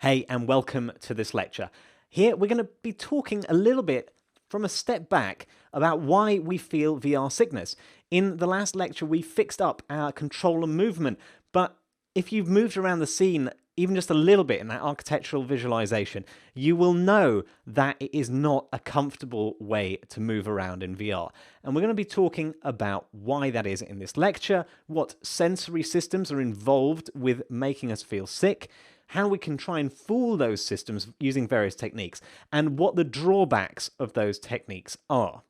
Hey, and welcome to this lecture. Here we're going to be talking a little bit from a step back about why we feel VR sickness. In the last lecture, we fixed up our control and movement, but if you've moved around the scene even just a little bit in that architectural visualization, you will know that it is not a comfortable way to move around in VR. And we're going to be talking about why that is in this lecture, what sensory systems are involved with making us feel sick, how we can try and fool those systems using various techniques, and what the drawbacks of those techniques are.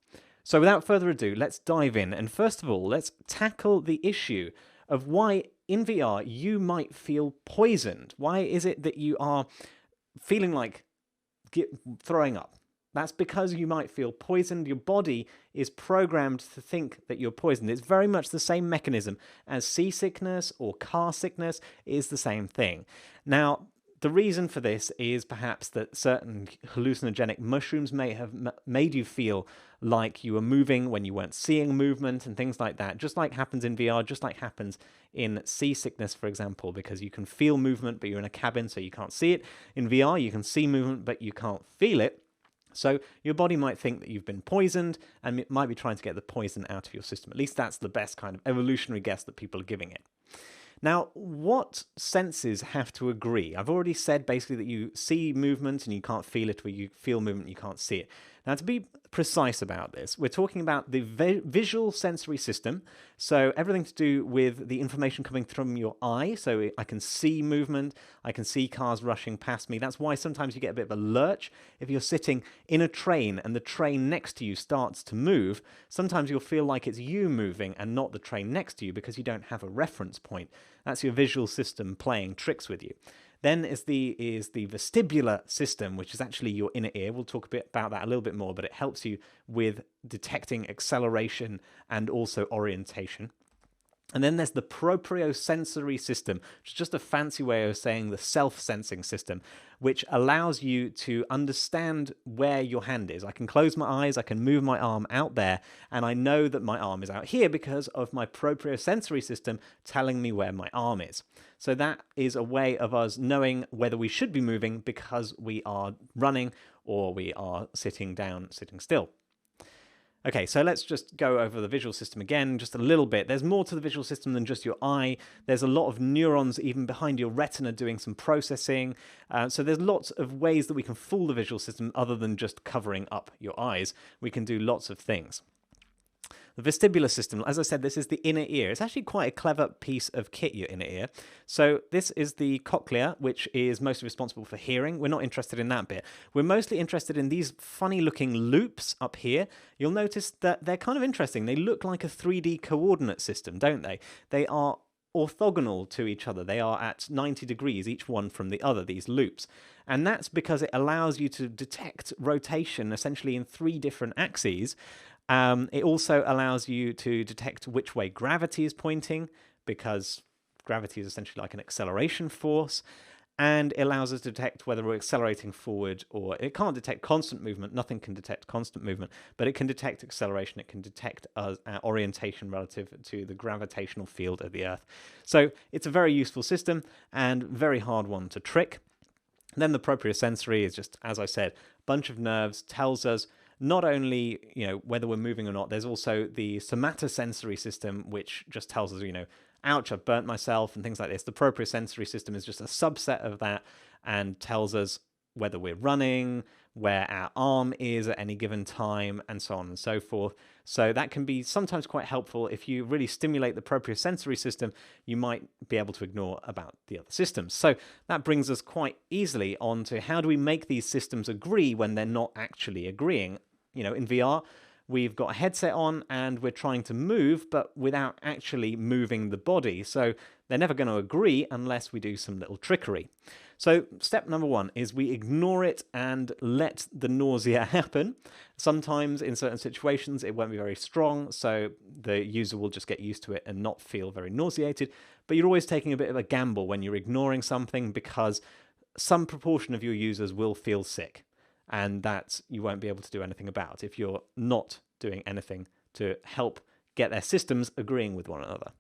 So without further ado, let's dive in. And first of all, let's tackle the issue of why in VR you might feel poisoned. Why is it that you are feeling like throwing up? That's because you might feel poisoned. Your body is programmed to think that you're poisoned. It's very much the same mechanism as seasickness or car sickness. It is the same thing. Now, the reason for this is perhaps that certain hallucinogenic mushrooms may have made you feel like you were moving when you weren't seeing movement and things like that, just like happens in VR, just like happens in seasickness, for example, because you can feel movement, but you're in a cabin, so you can't see it. In VR, you can see movement, but you can't feel it. So your body might think that you've been poisoned and it might be trying to get the poison out of your system. At least that's the best kind of evolutionary guess that people are giving it. Now, what senses have to agree? I've already said basically that you see movement and you can't feel it, or you feel movement and you can't see it. Now, to be precise about this, we're talking about the visual sensory system, so everything to do with the information coming from your eye, so I can see movement, I can see cars rushing past me. That's why sometimes you get a bit of a lurch. If you're sitting in a train and the train next to you starts to move, sometimes you'll feel like it's you moving and not the train next to you because you don't have a reference point. That's your visual system playing tricks with you. Then is the vestibular system, which is actually your inner ear. We'll talk a bit about that a little bit more, but it helps you with detecting acceleration and also orientation. And then there's the propriosensory system, which is just a fancy way of saying the self-sensing system, which allows you to understand where your hand is. I can close my eyes, I can move my arm out there, and I know that my arm is out here because of my propriosensory system telling me where my arm is. So that is a way of us knowing whether we should be moving because we are running or we are sitting down, sitting still. Okay, so let's just go over the visual system again just a little bit. There's more to the visual system than just your eye. There's a lot of neurons even behind your retina doing some processing. So there's lots of ways that we can fool the visual system other than just covering up your eyes. We can do lots of things. The vestibular system, as I said, this is the inner ear. It's actually quite a clever piece of kit, your inner ear. So this is the cochlea, which is mostly responsible for hearing. We're not interested in that bit. We're mostly interested in these funny looking loops up here. You'll notice that they're kind of interesting. They look like a 3D coordinate system, don't they? They are orthogonal to each other. They are at 90 degrees, each one from the other, these loops. And that's because it allows you to detect rotation essentially in 3 different axes. It also allows you to detect which way gravity is pointing, because gravity is essentially like an acceleration force, and it allows us to detect whether we're accelerating forward or it can't detect constant movement. Nothing can detect constant movement, but it can detect acceleration. It can detect our orientation relative to the gravitational field of the Earth. So it's a very useful system and very hard one to trick. Then the propriosensory is just, as I said, a bunch of nerves, tells us not only, whether we're moving or not. There's also the somatosensory system, which just tells us, ouch, I've burnt myself and things like this. The propriosensory system is just a subset of that and tells us whether we're running, where our arm is at any given time, and so on and so forth. So that can be sometimes quite helpful. If you really stimulate the propriosensory system, you might be able to ignore about the other systems. So that brings us quite easily on to how do we make these systems agree when they're not actually agreeing. In VR, we've got a headset on and we're trying to move, but without actually moving the body. So they're never going to agree unless we do some little trickery. So step number 1 is we ignore it and let the nausea happen. Sometimes in certain situations it won't be very strong, so the user will just get used to it and not feel very nauseated. But you're always taking a bit of a gamble when you're ignoring something, because some proportion of your users will feel sick, and that you won't be able to do anything about if you're not doing anything to help get their systems agreeing with one another.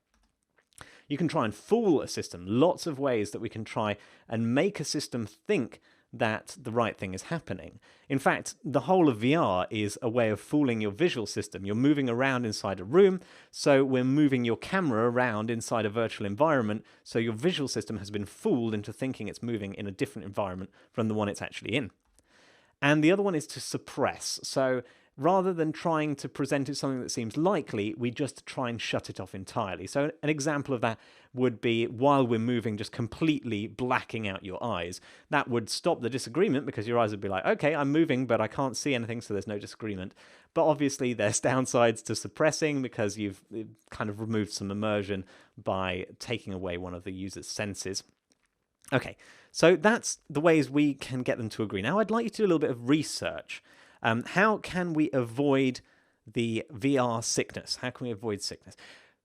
You can try and fool a system. Lots of ways that we can try and make a system think that the right thing is happening. In fact, the whole of VR is a way of fooling your visual system. You're moving around inside a room, so we're moving your camera around inside a virtual environment, so your visual system has been fooled into thinking it's moving in a different environment from the one it's actually in. And the other one is to suppress. So rather than trying to present it something that seems likely, we just try and shut it off entirely. So an example of that would be, while we're moving, just completely blacking out your eyes. That would stop the disagreement, because your eyes would be like, okay, I'm moving, but I can't see anything, so there's no disagreement. But obviously there's downsides to suppressing, because you've kind of removed some immersion by taking away one of the user's senses. Okay, so that's the ways we can get them to agree. Now I'd like you to do a little bit of research. How can we avoid the VR sickness? How can we avoid sickness?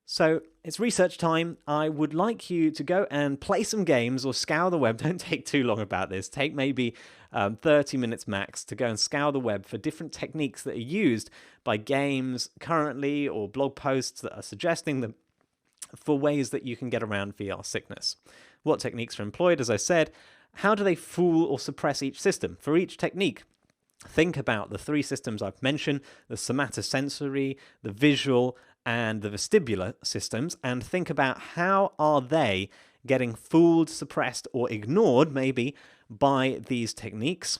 So it's research time. I would like you to go and play some games or scour the web. Don't take too long about this. Take maybe 30 minutes max to go and scour the web for different techniques that are used by games currently, or blog posts that are suggesting them, for ways that you can get around VR sickness. What techniques are employed, as I said? How do they fool or suppress each system? For each technique, think about the three systems I've mentioned, the somatosensory, the visual, and the vestibular systems, and think about how are they getting fooled, suppressed, or ignored, maybe, by these techniques.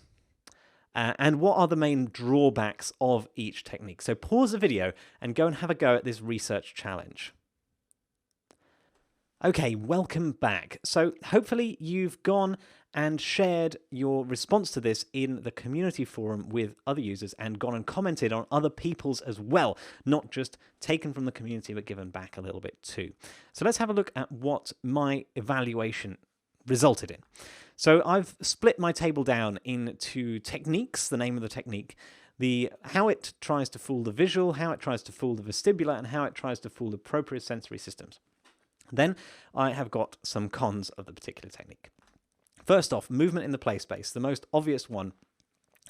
And what are the main drawbacks of each technique? So pause the video and go and have a go at this research challenge. Okay, welcome back. So hopefully you've gone and shared your response to this in the community forum with other users, and gone and commented on other people's as well, not just taken from the community but given back a little bit too. So let's have a look at what my evaluation resulted in. So I've split my table down into techniques, the name of the technique, how it tries to fool the visual, how it tries to fool the vestibular, and how it tries to fool the propriosensory systems. Then I have got some cons of the particular technique. First off, movement in the play space, the most obvious one.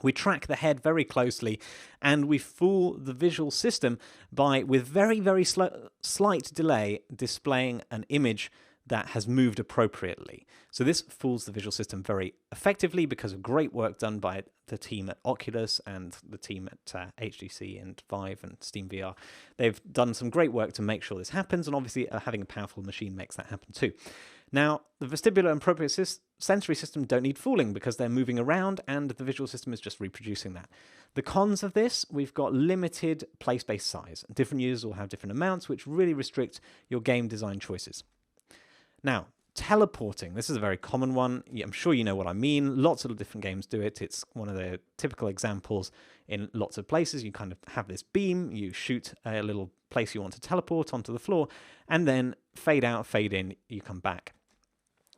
We track the head very closely, and we fool the visual system by, with very, very slight delay, displaying an image that has moved appropriately. So this fools the visual system very effectively because of great work done by the team at Oculus and the team at HTC and Vive and Steam VR. They've done some great work to make sure this happens, and obviously having a powerful machine makes that happen too. Now, the vestibular and propriosensory system don't need fooling because they're moving around, and the visual system is just reproducing that. The cons of this, we've got limited play space size. Different users will have different amounts, which really restrict your game design choices. Now, teleporting. This is a very common one. I'm sure you know what I mean. Lots of different games do it. It's one of the typical examples in lots of places. You kind of have this beam, you shoot a little place you want to teleport onto the floor, and then fade out, fade in, you come back.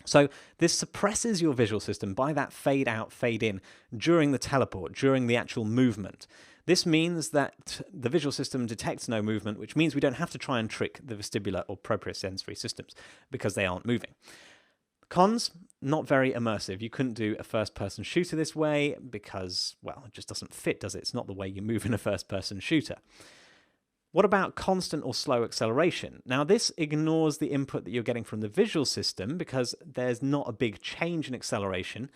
So this suppresses your visual system by that fade out, fade in during the teleport, during the actual movement. This means that the visual system detects no movement, which means we don't have to try and trick the vestibular or propriosensory systems because they aren't moving. Cons, not very immersive. You couldn't do a first-person shooter this way because, well, it just doesn't fit, does it? It's not the way you move in a first-person shooter. What about constant or slow acceleration? Now, this ignores the input that you're getting from the visual system because there's not a big change in acceleration,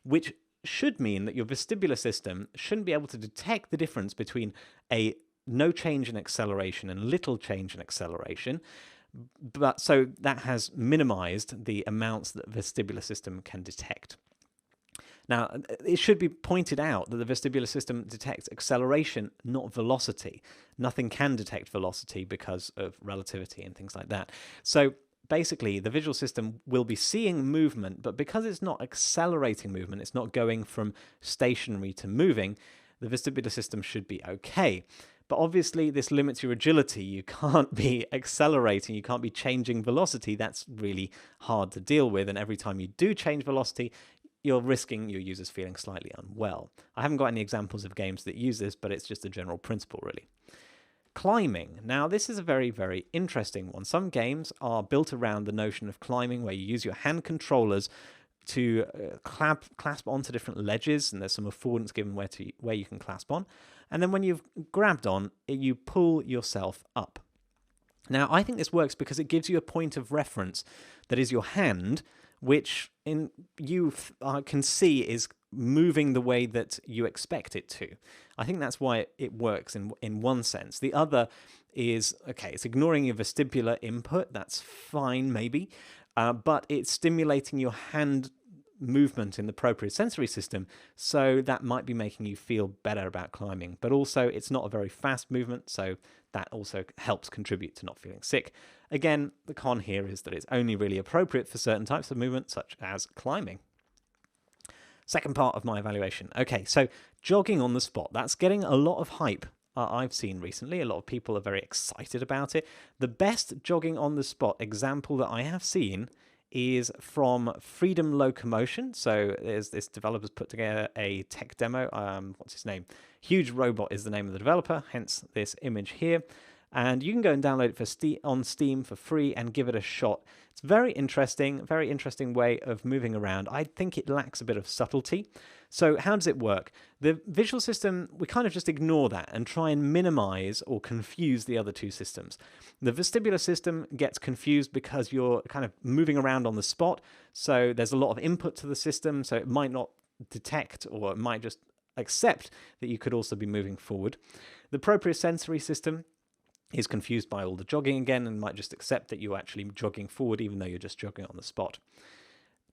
which should mean that your vestibular system shouldn't be able to detect the difference between a no change in acceleration and little change in acceleration. But so that has minimized the amounts that the vestibular system can detect. Now, it should be pointed out that the vestibular system detects acceleration, not velocity. Nothing can detect velocity because of relativity and things like that. So basically, the visual system will be seeing movement, but because it's not accelerating movement, it's not going from stationary to moving, the vestibular system should be okay. But obviously, this limits your agility. You can't be accelerating, you can't be changing velocity. That's really hard to deal with, and every time you do change velocity, you're risking your users feeling slightly unwell. I haven't got any examples of games that use this, but it's just a general principle, really. Climbing. Now, this is a very, very interesting one. Some games are built around the notion of climbing, where you use your hand controllers to clasp onto different ledges, and there's some affordance given where you can clasp on. And then when you've grabbed on, you pull yourself up. Now, I think this works because it gives you a point of reference that is your hand, which you can see is moving the way that you expect it to. I think that's why it works in one sense. The other is, okay, it's ignoring your vestibular input. That's fine, maybe. But it's stimulating your hand movement in the propriosensory system, so that might be making you feel better about climbing. But also, it's not a very fast movement, so that also helps contribute to not feeling sick. Again, the con here is that it's only really appropriate for certain types of movement, such as climbing. Second part of my evaluation. Okay, so jogging on the spot. That's getting a lot of hype I've seen recently. A lot of people are very excited about it. The best jogging on the spot example that I have seen is from Freedom Locomotion. So there's this developer's put together a tech demo. What's his name? Huge Robot is the name of the developer, hence this image here. And you can go and download it on Steam for free and give it a shot. It's very interesting way of moving around. I think it lacks a bit of subtlety. So how does it work? The visual system, we kind of just ignore that and try and minimize or confuse the other two systems. The vestibular system gets confused because you're kind of moving around on the spot. So there's a lot of input to the system, so it might not detect, or it might just accept that you could also be moving forward. The propriosensory system is confused by all the jogging again and might just accept that you're actually jogging forward even though you're just jogging on the spot.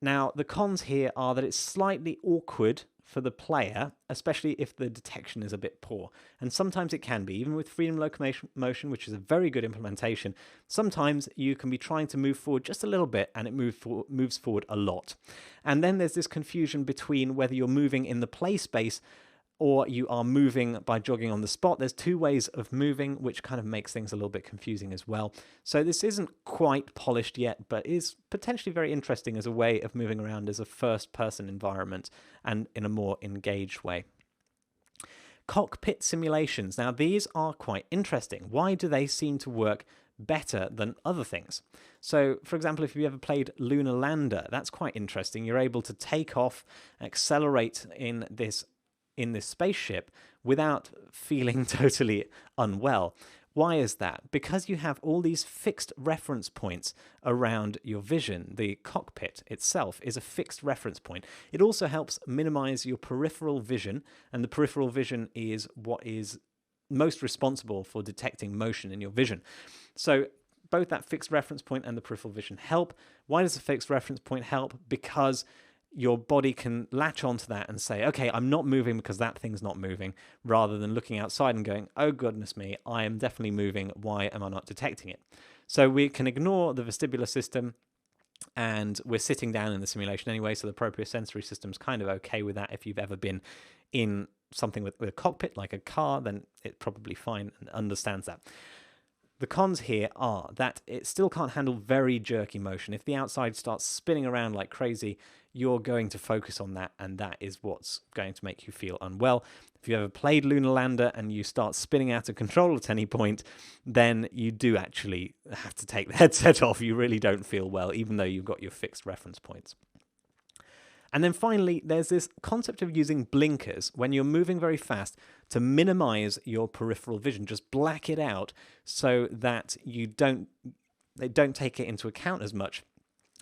Now, the cons here are that it's slightly awkward for the player, especially if the detection is a bit poor. And sometimes it can be, even with Freedom Locomotion, which is a very good implementation. Sometimes you can be trying to move forward just a little bit and it moves forward a lot. And then there's this confusion between whether you're moving in the play space or you are moving by jogging on the spot. There's two ways of moving, which kind of makes things a little bit confusing as well. So this isn't quite polished yet, but is potentially very interesting as a way of moving around as a first-person environment and in a more engaged way. Cockpit simulations. Now, these are quite interesting. Why do they seem to work better than other things? So, for example, if you ever played Lunar Lander, that's quite interesting. You're able to take off, accelerate in this spaceship without feeling totally unwell. Why is that? Because you have all these fixed reference points around your vision. The cockpit itself is a fixed reference point. It also helps minimize your peripheral vision, and the peripheral vision is what is most responsible for detecting motion in your vision. So both that fixed reference point and the peripheral vision help. Why does the fixed reference point help? Because your body can latch onto that and say, okay, I'm not moving because that thing's not moving, rather than looking outside and going, oh goodness me, I am definitely moving, why am I not detecting it? So we can ignore the vestibular system, and we're sitting down in the simulation anyway, so the propriosensory system's kind of okay with that. If you've ever been in something with a cockpit, like a car, then it's probably fine and understands that. The cons here are that it still can't handle very jerky motion. If the outside starts spinning around like crazy, you're going to focus on that, and that is what's going to make you feel unwell. If you ever played Lunar Lander and you start spinning out of control at any point, then you do actually have to take the headset off. You really don't feel well, even though you've got your fixed reference points. And then finally, there's this concept of using blinkers when you're moving very fast to minimize your peripheral vision. Just black it out so that they don't take it into account as much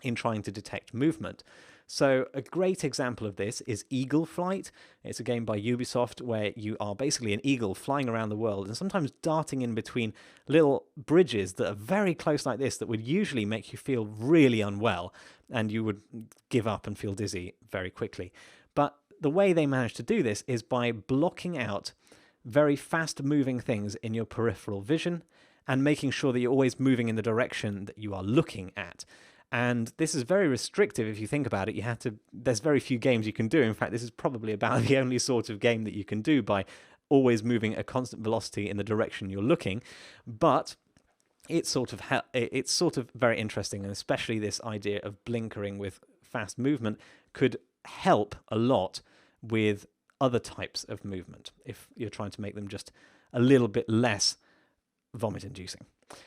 in trying to detect movement. So a great example of this is Eagle Flight. It's a game by Ubisoft where you are basically an eagle flying around the world and sometimes darting in between little bridges that are very close like this that would usually make you feel really unwell and you would give up and feel dizzy very quickly. But the way they managed to do this is by blocking out very fast moving things in your peripheral vision and making sure that you're always moving in the direction that you are looking at. And this is very restrictive if you think about it. There's very few games you can do. In fact, this is probably about the only sort of game that you can do by always moving at constant velocity in the direction you're looking. But it's sort of very interesting, and especially this idea of blinkering with fast movement could help a lot with other types of movement if you're trying to make them just a little bit less vomit-inducing.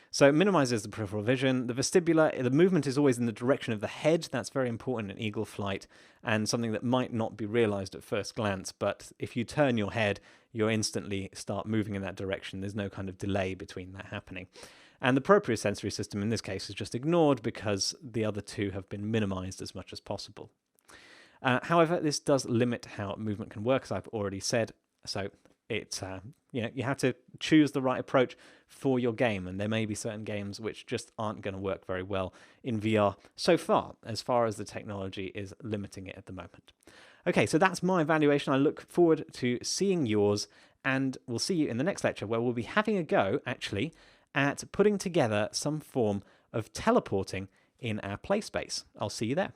So it minimizes the peripheral vision. The vestibular, the movement is always in the direction of the head. That's very important in Eagle Flight and something that might not be realized at first glance. But if you turn your head, you'll instantly start moving in that direction. There's no kind of delay between that happening. And the propriosensory system in this case is just ignored because the other two have been minimized as much as possible. However, this does limit how movement can work, as I've already said. So it's you have to choose the right approach for your game, and there may be certain games which just aren't going to work very well in VR so far as the technology is limiting it at the moment. Okay, so that's my evaluation. I look forward to seeing yours, and we'll see you in the next lecture where we'll be having a go, actually, at putting together some form of teleporting in our play space. I'll see you there.